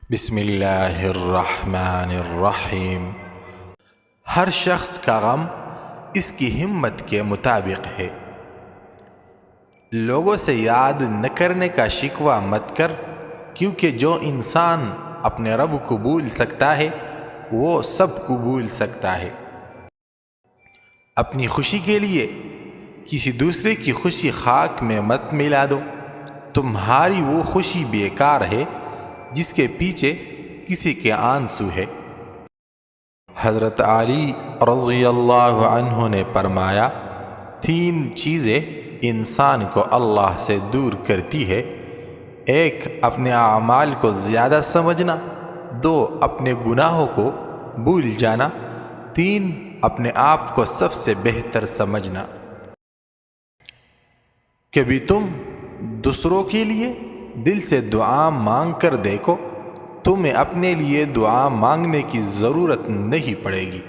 بسم اللہ الرحمن الرحیم۔ ہر شخص کا غم اس کی ہمت کے مطابق ہے۔ لوگوں سے یاد نہ کرنے کا شکوہ مت کر، کیونکہ جو انسان اپنے رب کو بھول سکتا ہے وہ سب کو بھول سکتا ہے۔ اپنی خوشی کے لیے کسی دوسرے کی خوشی خاک میں مت ملا دو، تمہاری وہ خوشی بیکار ہے جس کے پیچھے کسی کے آنسو ہے۔ حضرت علی رضی اللہ عنہ نے فرمایا، 3 چیزیں انسان کو اللہ سے دور کرتی ہے: 1 اپنے اعمال کو زیادہ سمجھنا، 2 اپنے گناہوں کو بھول جانا، 3 اپنے آپ کو سب سے بہتر سمجھنا۔ کبھی تم دوسروں کے لیے دل سے دعا مانگ کر دیکھو، تمہیں اپنے لیے دعا مانگنے کی ضرورت نہیں پڑے گی۔